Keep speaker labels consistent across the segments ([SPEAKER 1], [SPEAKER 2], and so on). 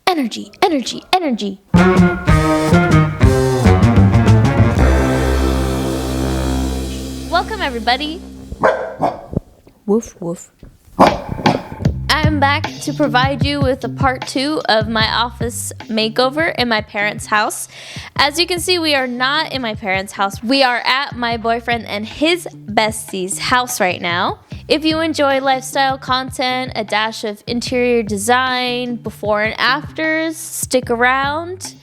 [SPEAKER 1] energy, energy, energy. Welcome everybody. Woof woof. I'm back to provide you with a part 2 of my office makeover in my parents' house. As you can see, we are not in my parents' house. We are at my boyfriend and his bestie's house right now. If you enjoy lifestyle content, a dash of interior design, before and afters, stick around.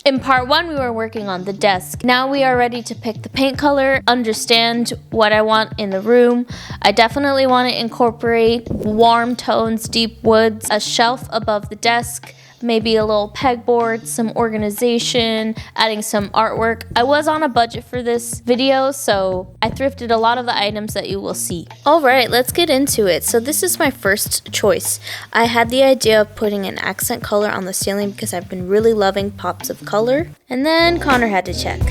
[SPEAKER 1] In part 1, we were working on the desk. Now we are ready to pick the paint color, understand what I want in the room. I definitely want to incorporate warm tones, deep woods, a shelf above the desk, maybe a little pegboard, some organization, adding some artwork. I was on a budget for this video, so I thrifted a lot of the items that you will see. All right, let's get into it. So this is my first choice. I had the idea of putting an accent color on the ceiling because I've been really loving pops of color. And then Connor had to check.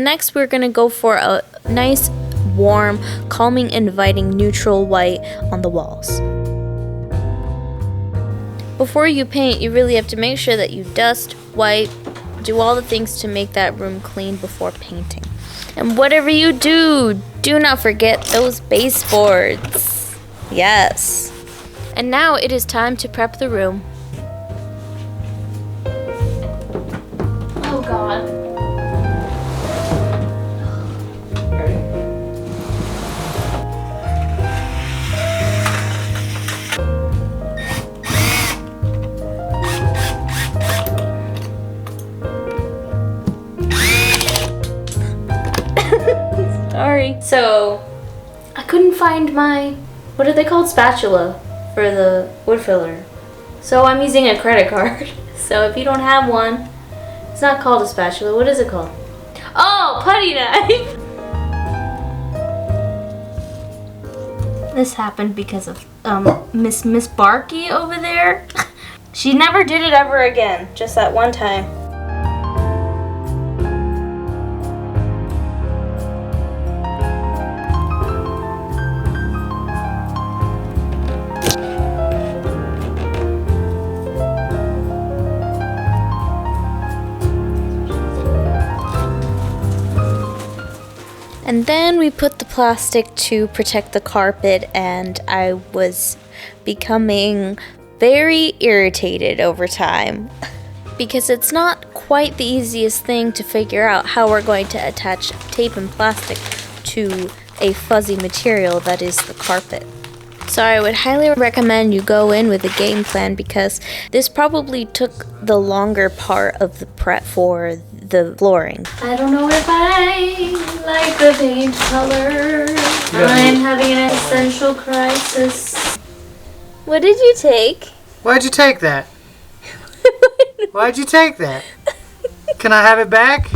[SPEAKER 1] Next, we're gonna go for a nice, warm, calming, inviting, neutral white on the walls. Before you paint, you really have to make sure that you dust, wipe, do all the things to make that room clean before painting. And whatever you do, do not forget those baseboards. Yes. And now it is time to prep the room. Oh God. Sorry. So, I couldn't find my, what are they called? Spatula for the wood filler. So I'm using a credit card. So if you don't have one, it's not called a spatula. What is it called? Oh, putty knife. This happened because of Miss Barkey over there. She never did it ever again. Just that one time. And then we put the plastic to protect the carpet, and I was becoming very irritated over time because it's not quite the easiest thing to figure out how we're going to attach tape and plastic to a fuzzy material that is the carpet. So I would highly recommend you go in with a game plan because this probably took the longer part of the prep for the flooring. I don't know if I like the paint color. I'm having an existential crisis. What did you take?
[SPEAKER 2] Why'd you take that? Why'd you take that? Can I have it back?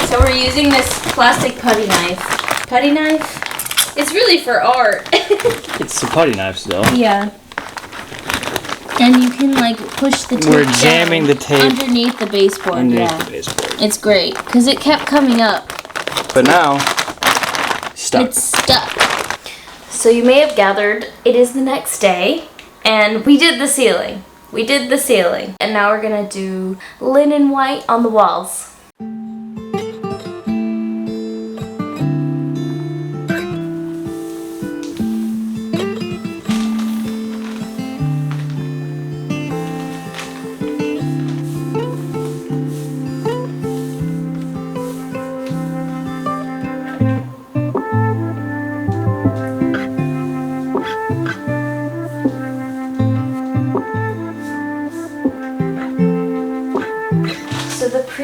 [SPEAKER 1] So we're using this plastic putty knife. Putty knife? It's really for art.
[SPEAKER 3] It's a putty knife still.
[SPEAKER 1] Yeah. And you can like push the tape.
[SPEAKER 3] We're jamming the tape
[SPEAKER 1] underneath the baseboard.
[SPEAKER 3] underneath the baseboard.
[SPEAKER 1] It's great because it kept coming up.
[SPEAKER 3] But now, stuck.
[SPEAKER 1] It's stuck. So you may have gathered it is the next day, and we did the ceiling. And now we're gonna do linen white on the walls.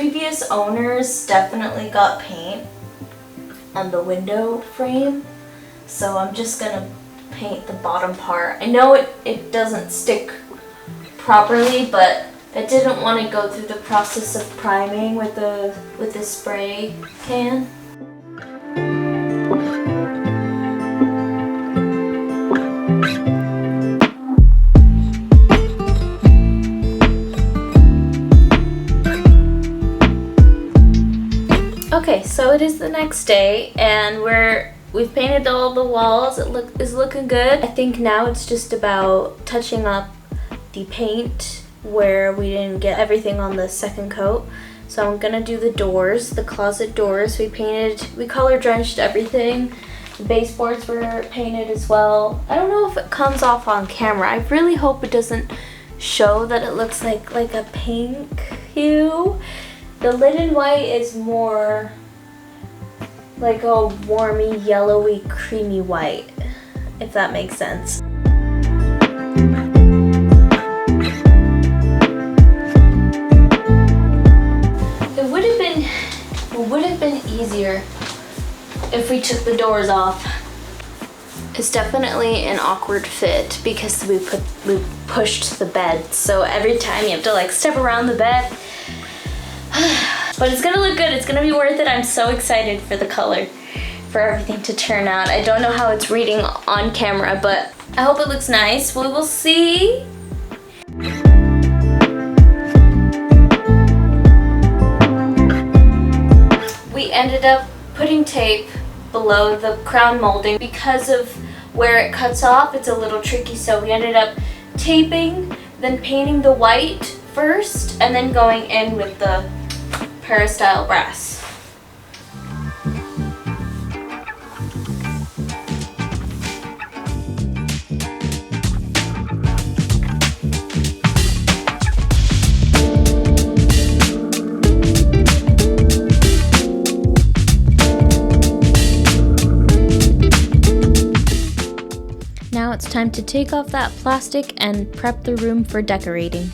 [SPEAKER 1] previous owners definitely got paint on the window frame, so I'm just gonna paint the bottom part. I know it doesn't stick properly, but I didn't want to go through the process of priming with the spray can. Okay, so it is the next day, and we've painted all the walls. It's looking good. I think now it's just about touching up the paint where we didn't get everything on the second coat. So I'm gonna do the doors, the closet doors. We color drenched everything. The baseboards were painted as well. I don't know if it comes off on camera. I really hope it doesn't show that it looks like a pink hue. The linen white is more like a warmy, yellowy, creamy white, if that makes sense. It would have been easier if we took the doors off. It's definitely an awkward fit because we pushed the bed, so every time you have to like step around the bed. But it's gonna look good. It's gonna be worth it. I'm so excited for the color, for everything to turn out. I don't know how it's reading on camera, but I hope it looks nice. We will see. We ended up putting tape below the crown molding because of where it cuts off. It's a little tricky, so we ended up taping, then painting the white first, and then going in with the Peristyle brass. Now it's time to take off that plastic and prep the room for decorating.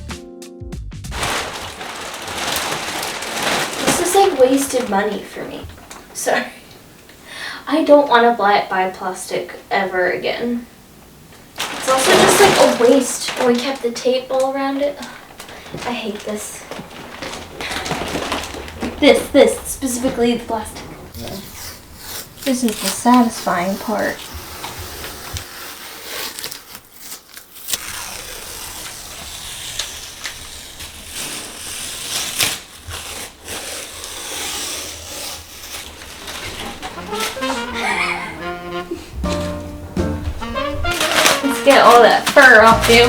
[SPEAKER 1] This is like wasted money for me. Sorry. I don't want to buy plastic ever again. It's also just like a waste when we kept the tape all around it. I hate this. This, specifically the plastic. This is the satisfying part. Let's get all that fur off you.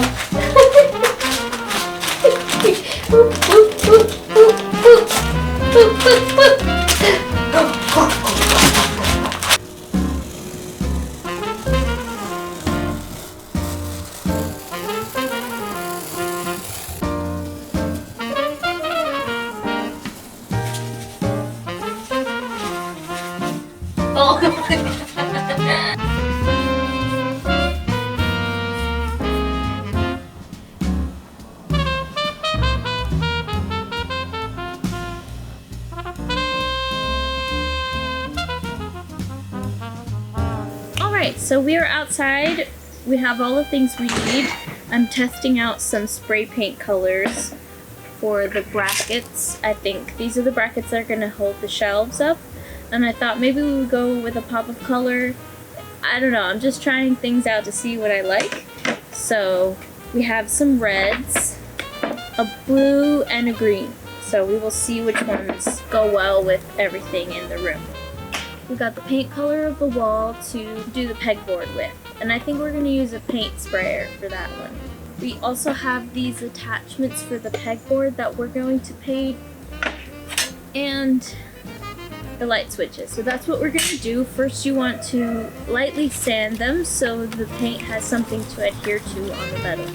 [SPEAKER 1] Alright, so we are outside. We have all the things we need. I'm testing out some spray paint colors for the brackets. I think these are the brackets that are going to hold the shelves up. And I thought maybe we would go with a pop of color. I don't know, I'm just trying things out to see what I like. So we have some reds, a blue, and a green. So we will see which ones go well with everything in the room. We got the paint color of the wall to do the pegboard with. And I think we're going to use a paint sprayer for that one. We also have these attachments for the pegboard that we're going to paint. And the light switches. So that's what we're going to do. First you want to lightly sand them so the paint has something to adhere to on the metal.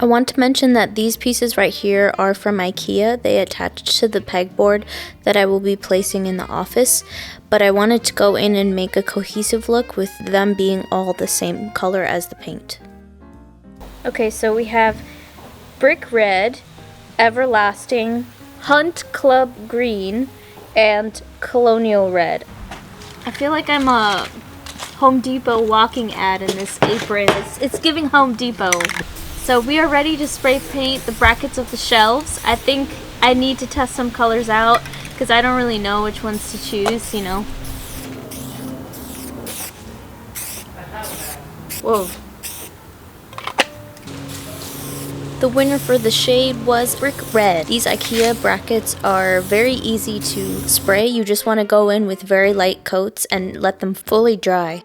[SPEAKER 1] I want to mention that these pieces right here are from IKEA. They attach to the pegboard that I will be placing in the office, but I wanted to go in and make a cohesive look with them being all the same color as the paint. Okay, so we have Brick Red, Everlasting, Hunt Club Green, and Colonial Red. I feel like I'm a Home Depot walking ad in this apron. It's giving Home Depot. So we are ready to spray paint the brackets of the shelves. I think I need to test some colors out because I don't really know which ones to choose, you know. Whoa. The winner for the shade was Brick Red. These IKEA brackets are very easy to spray. You just want to go in with very light coats and let them fully dry.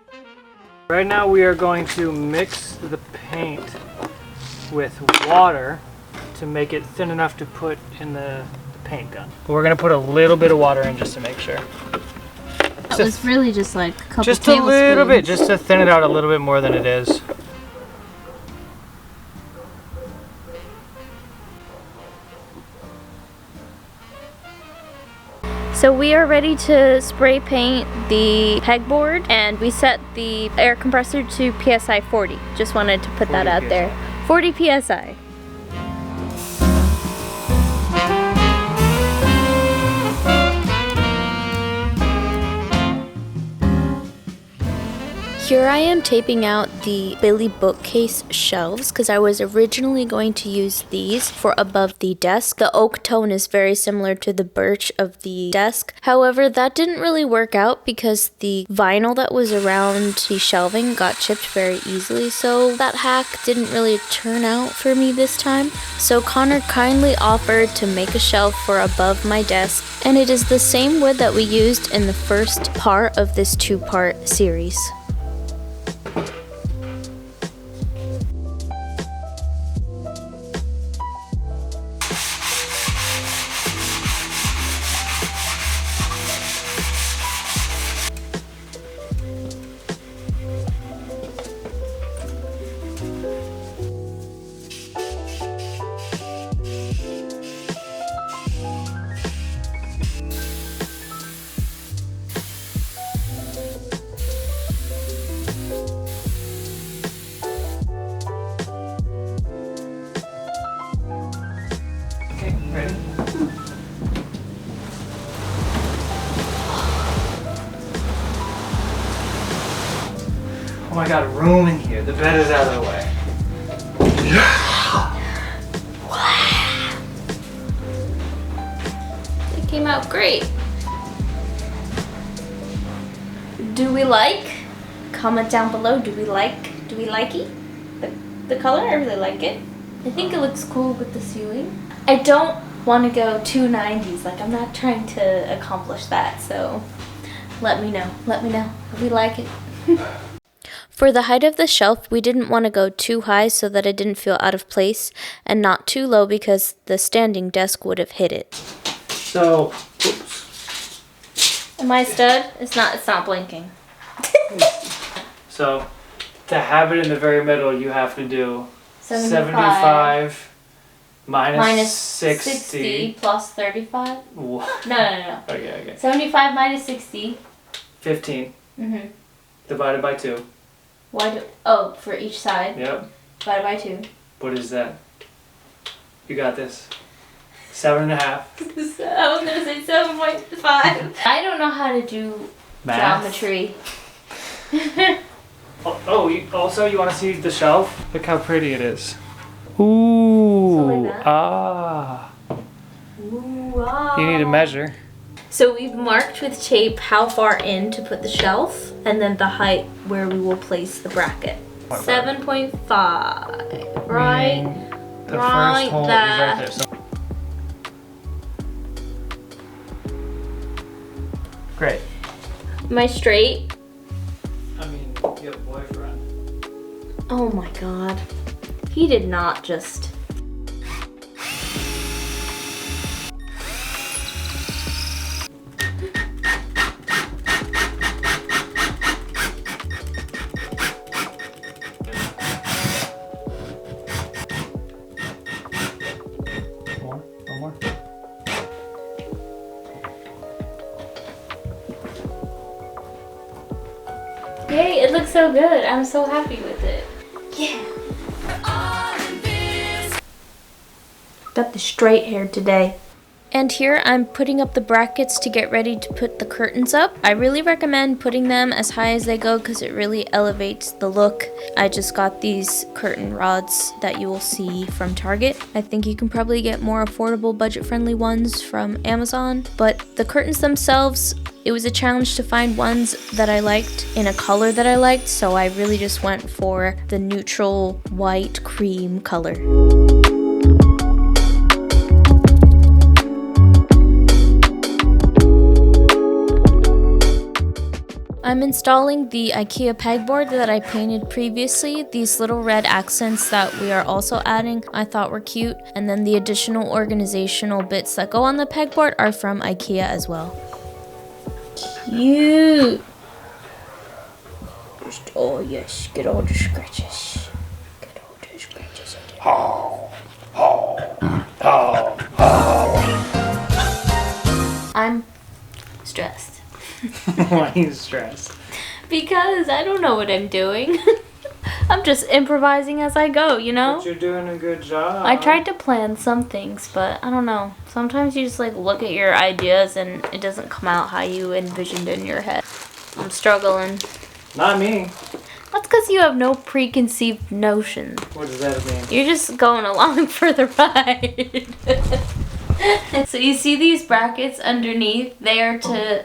[SPEAKER 2] Right now we are going to mix the paint with water to make it thin enough to put in the paint gun. But we're going to put a little bit of water in just to make sure.
[SPEAKER 1] That was really just like a couple
[SPEAKER 2] Just a little bit, just to thin it out a little bit more than it is.
[SPEAKER 1] So we are ready to spray paint the pegboard, and we set the air compressor to PSI 40. Just wanted to put that out there. 40 PSI. Here I am taping out the Billy bookcase shelves because I was originally going to use these for above the desk. The oak tone is very similar to the birch of the desk. However, that didn't really work out because the vinyl that was around the shelving got chipped very easily, so that hack didn't really turn out for me this time. So Connor kindly offered to make a shelf for above my desk, and it is the same wood that we used in the first part of this two-part series.
[SPEAKER 2] Ready? Oh my god, room in here. The bed is out of the way.
[SPEAKER 1] It came out great. Do we like? Comment down below. Do we like it? The color? I really like it. I think it looks cool with the ceiling. I don't want to go too 90s. Like, I'm not trying to accomplish that. So let me know. Let me know if we like it. For the height of the shelf, we didn't want to go too high so that it didn't feel out of place, and not too low because the standing desk would have hit it.
[SPEAKER 2] So, oops.
[SPEAKER 1] Am I stud? It's not blinking.
[SPEAKER 2] So, to have it in the very middle, you have to do
[SPEAKER 1] 75
[SPEAKER 2] minus 60
[SPEAKER 1] plus 35?
[SPEAKER 2] What?
[SPEAKER 1] No.
[SPEAKER 2] Okay.
[SPEAKER 1] 75 minus 60.
[SPEAKER 2] 15
[SPEAKER 1] Mm-hmm.
[SPEAKER 2] divided by 2.
[SPEAKER 1] For each side.
[SPEAKER 2] Yep.
[SPEAKER 1] Divided by 2.
[SPEAKER 2] What is that? You got this. 7.5.
[SPEAKER 1] I was gonna say 7.5. I don't know how to do
[SPEAKER 2] Math.
[SPEAKER 1] geometry.
[SPEAKER 2] Also you want to see the shelf? Look how pretty it is. Ooh.
[SPEAKER 1] So like that?
[SPEAKER 2] Ah.
[SPEAKER 1] Ooh, wow.
[SPEAKER 2] You need to measure.
[SPEAKER 1] So we've marked with tape how far in to put the shelf, and then the height where we will place the bracket. 7.5. Right.
[SPEAKER 2] The
[SPEAKER 1] Right
[SPEAKER 2] first hole
[SPEAKER 1] there.
[SPEAKER 2] is right there. Great.
[SPEAKER 1] Am I straight?
[SPEAKER 2] I mean, you have a boyfriend.
[SPEAKER 1] Oh my god. He did not just... Yay, it looks so good. I'm so happy with it. Yeah. Got the straight hair today. And here I'm putting up the brackets to get ready to put the curtains up. I really recommend putting them as high as they go because it really elevates the look. I just got these curtain rods that you will see from Target. I think you can probably get more affordable, budget-friendly ones from Amazon. But the curtains themselves, it was a challenge to find ones that I liked in a color that I liked, so I really just went for the neutral white cream color. I'm installing the IKEA pegboard that I painted previously. These little red accents that we are also adding I thought were cute. And then the additional organizational bits that go on the pegboard are from IKEA as well. Cute! Oh yes, get all the scratches. Get all the scratches. I'm stressed.
[SPEAKER 2] Why are you stressed?
[SPEAKER 1] Because I don't know what I'm doing. I'm just improvising as I go, you know?
[SPEAKER 2] But you're doing a good job.
[SPEAKER 1] I tried to plan some things, but I don't know. Sometimes you just like look at your ideas and it doesn't come out how you envisioned in your head. I'm struggling.
[SPEAKER 2] Not me.
[SPEAKER 1] That's because you have no preconceived notions.
[SPEAKER 2] What does that mean?
[SPEAKER 1] You're just going along for the ride. So you see these brackets underneath? They are to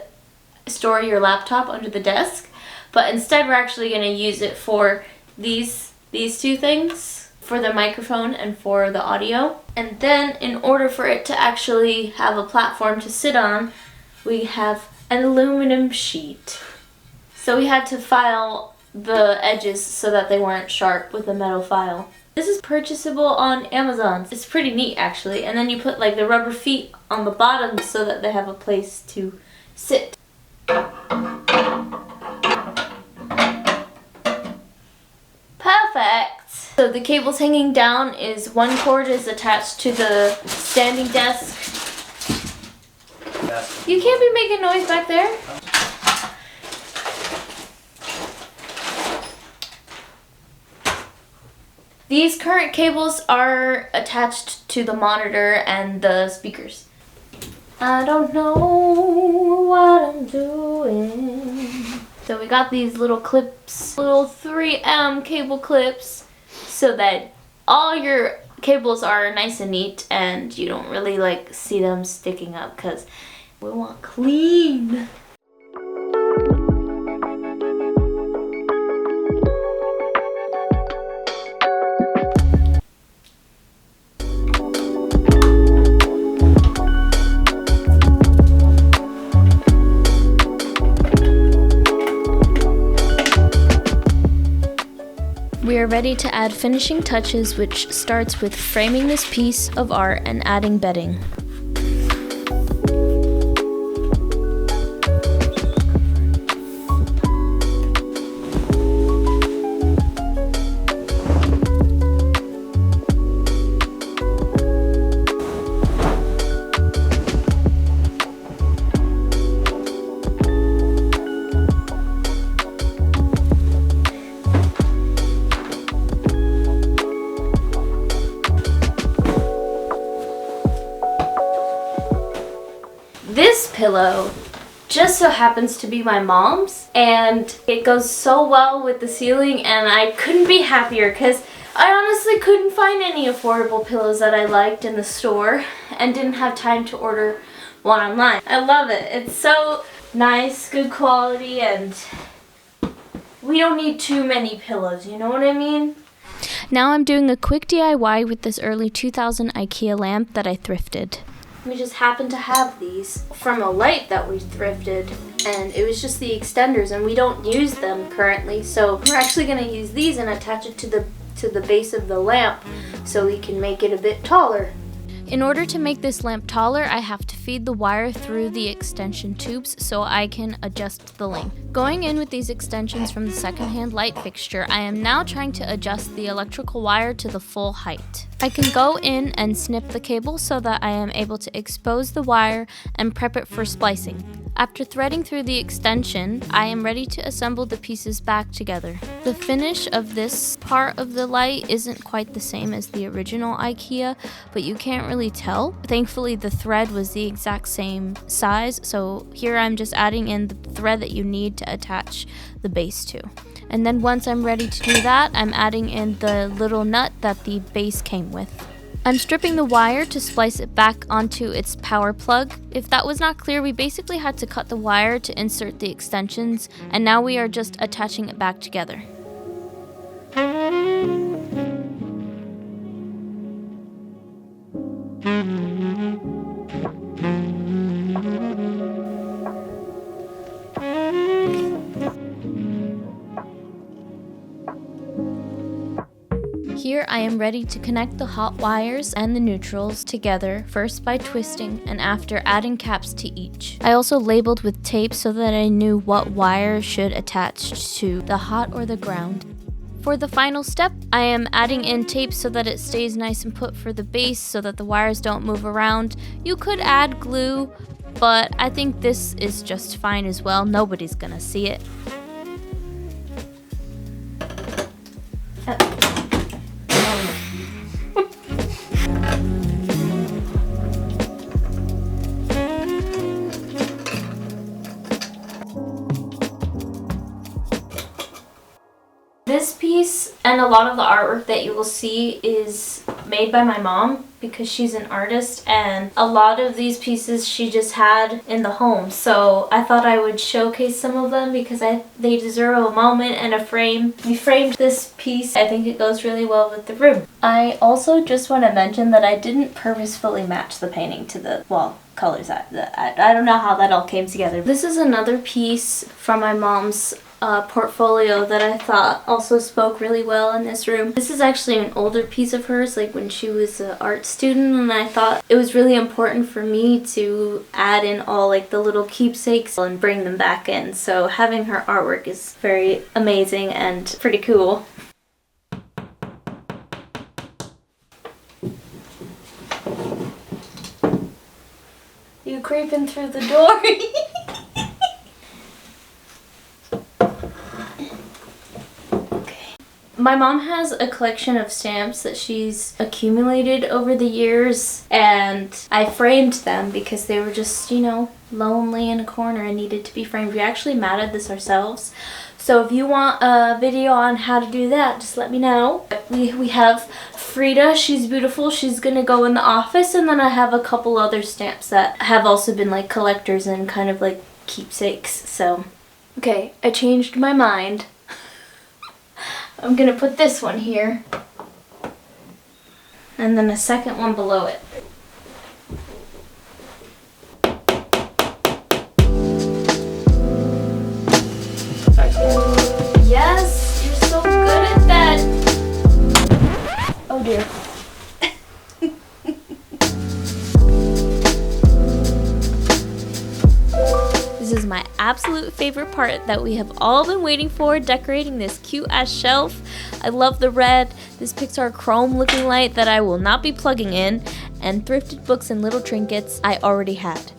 [SPEAKER 1] store your laptop under the desk, but instead we're actually going to use it for these two things, for the microphone and for the audio. And then in order for it to actually have a platform to sit on, we have an aluminum sheet. So we had to file the edges so that they weren't sharp with a metal file. This is purchasable on Amazon. It's pretty neat actually. And then you put like the rubber feet on the bottom so that they have a place to sit. Perfect! So the cable's hanging down is one cord is attached to the standing desk. You can't be making noise back there. These current cables are attached to the monitor and the speakers. I don't know what I'm doing. So we got these little clips, little 3M cable clips, so that all your cables are nice and neat and you don't really like see them sticking up because we want clean. We are ready to add finishing touches, which starts with framing this piece of art and adding bedding. This pillow just so happens to be my mom's, and it goes so well with the ceiling, and I couldn't be happier because I honestly couldn't find any affordable pillows that I liked in the store and didn't have time to order one online. I love it. It's so nice, good quality, and we don't need too many pillows, you know what I mean? Now I'm doing a quick DIY with this early 2000 IKEA lamp that I thrifted. We just happened to have these from a light that we thrifted, and it was just the extenders, and we don't use them currently, so we're actually going to use these and attach it to the base of the lamp so we can make it a bit taller. In order to make this lamp taller, I have to feed the wire through the extension tubes so I can adjust the length. Going in with these extensions from the secondhand light fixture, I am now trying to adjust the electrical wire to the full height. I can go in and snip the cable so that I am able to expose the wire and prep it for splicing. After threading through the extension, I am ready to assemble the pieces back together. The finish of this part of the light isn't quite the same as the original IKEA, but you can't really tell. Thankfully, the thread was the exact same size, so here I'm just adding in the thread that you need to attach the base to. And then once I'm ready to do that, I'm adding in the little nut that the base came with. I'm stripping the wire to splice it back onto its power plug. If that was not clear, we basically had to cut the wire to insert the extensions, and now we are just attaching it back together. Here I am ready to connect the hot wires and the neutrals together, first by twisting and after adding caps to each. I also labeled with tape so that I knew what wire should attach to the hot or the ground. For the final step, I am adding in tape so that it stays nice and put for the base so that the wires don't move around. You could add glue, but I think this is just fine as well. Nobody's gonna see it. This piece and a lot of the artwork that you will see is made by my mom because she's an artist, and a lot of these pieces she just had in the home. So I thought I would showcase some of them because they deserve a moment and a frame. We framed this piece. I think it goes really well with the room. I also just want to mention that I didn't purposefully match the painting to the wall colors. I don't know how that all came together. This is another piece from my mom's portfolio that I thought also spoke really well in this room. This is actually an older piece of hers, like when she was an art student, and I thought it was really important for me to add in all like the little keepsakes and bring them back in. So having her artwork is very amazing and pretty cool. You creeping through the door? My mom has a collection of stamps that she's accumulated over the years, and I framed them because they were just, you know, lonely in a corner and needed to be framed. We actually matted this ourselves. So if you want a video on how to do that, just let me know. We have Frida, she's beautiful, she's gonna go in the office, and then I have a couple other stamps that have also been like collectors and kind of like keepsakes. So, okay, I changed my mind. I'm gonna put this one here, and then a second one below it.
[SPEAKER 2] Excellent.
[SPEAKER 1] Yes, you're so good at that. Oh dear. This is my absolute favorite part that we have all been waiting for, decorating this cute ass shelf. I love the red, this Pixar chrome looking light that I will not be plugging in, and thrifted books and little trinkets I already had.